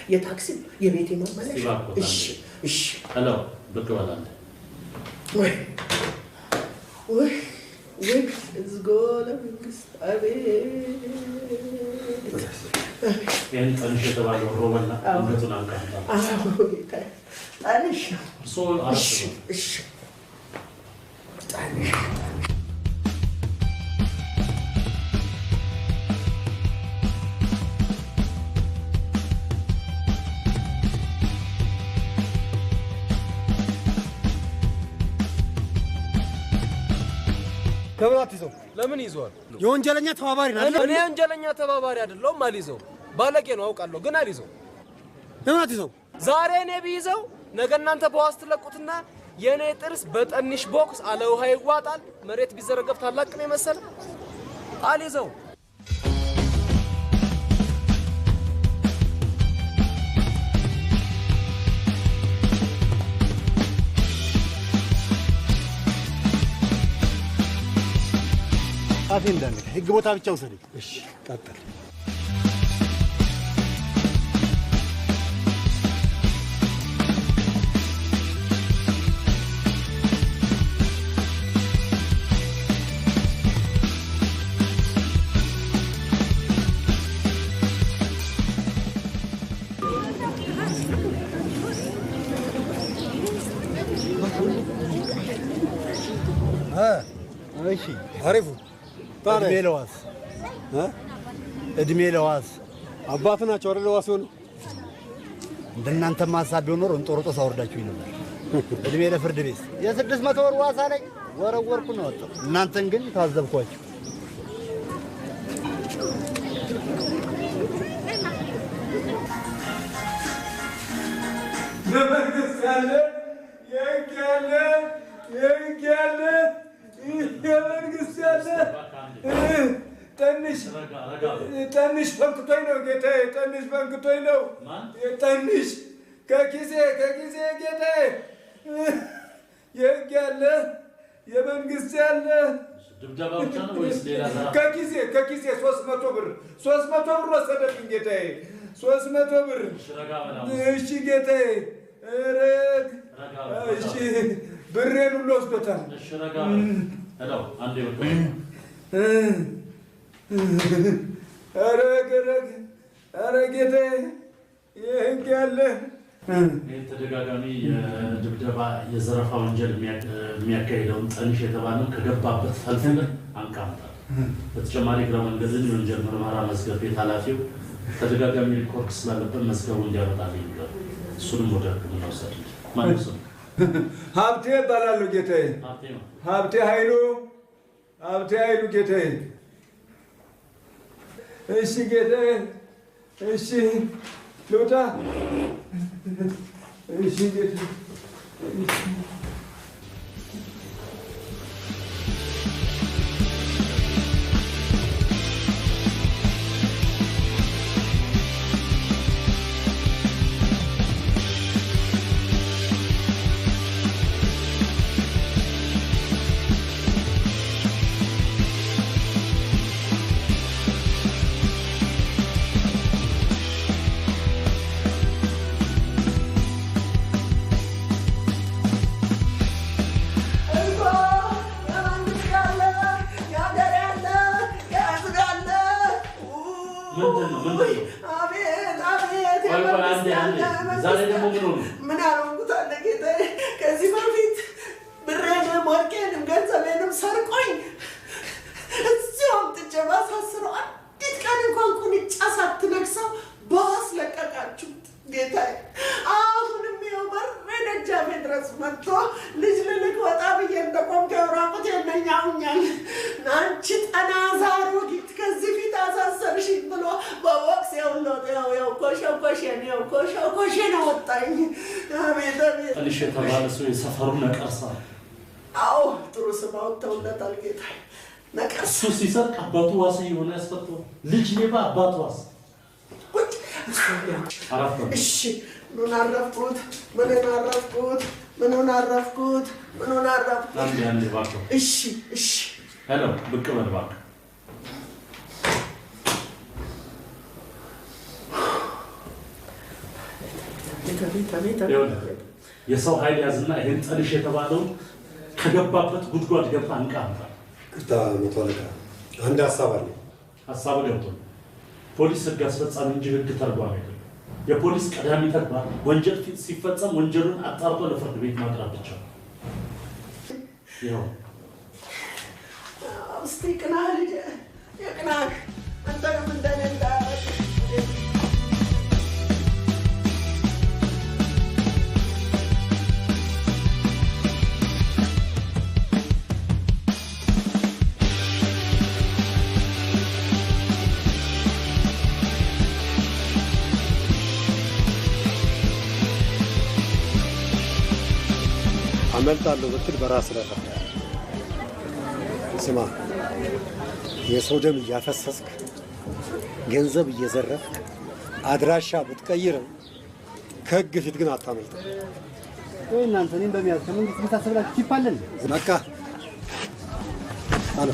የታክሲ የቤቴ ማመለሽ እሺ ሄሎ ብቅ በላለ ወይ እዝጎ ለመንግስት አቤት ይህን ጠንሽ የተባለው ሮበና እነቱን አንቃምጣ ጣንሽ እርሶ አረፍ እሺ ጣንሽ ከብራት ይዘው ለምን ይዟል? የወንጀለኛ ተባባሪ ነው። እኔ ወንጀለኛ ተባባሪ አይደለሁም። አልይዘው ባለቄ ነው አውቃለሁ፣ ግን አልይዘው። ለምን አትይዘው? ዛሬ እኔ ቢይዘው ነገ እናንተ በዋስ ትለቁትና የኔ ጥርስ በጠንሽ ቦክስ አለ ውሃ ይዋጣል። መሬት ቢዘረገፍ ታላቅ ነው መሰለ። አልይዘው። አፌ እንዳለ ህግ ቦታ ብቻ ውሰደኝ። እሺ ቀጥል። እሺ አሪፉ እድሜ ለዋስ እድሜ ለዋስ አባት ናቸው አይደል? ለዋስ ሆነ እንደናንተ ማሳብ ቢሆን ኖሮ እንጦሮጦስ አወርዳችሁ ነበር። እድሜ ለፍርድ ቤት የ600 ወር ዋስ አለኝ ወረወርኩ ነው ወጣው። እናንተን ግን ታዘብኳችሁ። ለመንግስት ያለ የንካለ የመንግስት ያለ ጠንሽ ፈንክቶኝ ነው ጌታዬ፣ ጠንሽ ፈንክቶኝ ነው። ጠንሽ ከኪሴ ጌታዬ፣ የህግ ያለ የመንግስት ያለ ድብደባ ብቻ ነው ወይስ ሌላ? ከኪሴ 300 ብር ወሰደብኝ ጌታዬ፣ 300 ብር። እሺ ጌታዬ፣ እሺ ብሬን ሁሉ ወስዶታል። እሺ ረጋ ሄሎ አንዴ ወጣ ኧረ ጌታዬ የህግ ያለ ይህ ተደጋጋሚ የድብደባ የዘረፋ ወንጀል የሚያካሂደውን ጠንሽ የተባለው ከገባበት ፈልፍለን አንቃምጣል። በተጨማሪ እግረ መንገድን የወንጀል ምርመራ መዝገብ ቤት ኃላፊው ተደጋጋሚ ሪኮርድ ስላለበት መዝገቡ እንዲያመጣልኝ ይላል። እሱንም ወደ ሕክምና ወሰድልኝ። ማነው ስሙ? ሀብቴ እባላለሁ ጌታዬ። ሀብቴ ኃይሉ ጌታዬ። እሺ ጌታዬ፣ እሺ ልውጣ። እሺ ጌታዬ፣ ምን አልሆንኩት አለ ጌታዬ። ከዚህ በፊት ብሬንም ወርቄንም ገንዘቤንም ሰርቆኝ እዚሁ አምጥቼ ባሳስረው አንዲት ቀን እንኳን ቁንጫ ሳትነግሰው በዋስ ለቀቃችሁት ጌታዬ። አሁንም ይኸው በሬ ደጃፌ ድረስ መጥቶ ልጅ ልልክ ወጣ ብዬ እንደቆምኩ ራቁት የለኛውኛል። አንቺ ጠናዛ አሮጊት ከዚህ ፊት አሳሰርሽኝ ብሎ በቦክስ ያው ኮሾኮሼ ነው ወጣኝ። አቤት አቤት። ጠንሽ የተባለ ሰው የሰፈሩ ነቀርሳ። አዎ ጥሩ ስም አውጥተውለታል ጌታዬ። ነቀርሳ እሱ ሲሰርቅ አባቱ ዋስ የሆነ ያስፈታው ልጅ ሌባ አባቱ ዋስ። እሺ ምኑን አረፍኩት? አንዴ እባክህ። እሺ ሄሎ ብቅ በል እባክህ። የሰው ኃይል ያዝና ይሄን ጠልሽ የተባለውን ከገባበት ጉድጓድ ገብታ አንቃምጣ። ቅርታ መቶ አለቃ አንድ ሀሳብ አለ። ሀሳብ ገብቶ ፖሊስ ህግ አስፈጻሚ እንጂ ህግ ተርጓሚ አይደለም። የፖሊስ ቀዳሚ ተግባር ወንጀል ሲፈጸም ወንጀሉን አጣርቶ ለፍርድ ቤት ማቅረብ ብቻ ነው። ይኸው እስቲ ቅናህ ልጄ የቅናህ አንተንም እንደኔ እንዳያረግ አመልጣለሁ ብትል በራስ ላይ ስማ፣ የሰው ደም እያፈሰስክ ገንዘብ እየዘረፍክ አድራሻ ብትቀይርም ከህግ ፊት ግን አታመልጥም። ወይ እናንተ እኔን በሚያዝ ከመንግስት የምታስብላችሁ ቲፕ አለን። በቃ አለ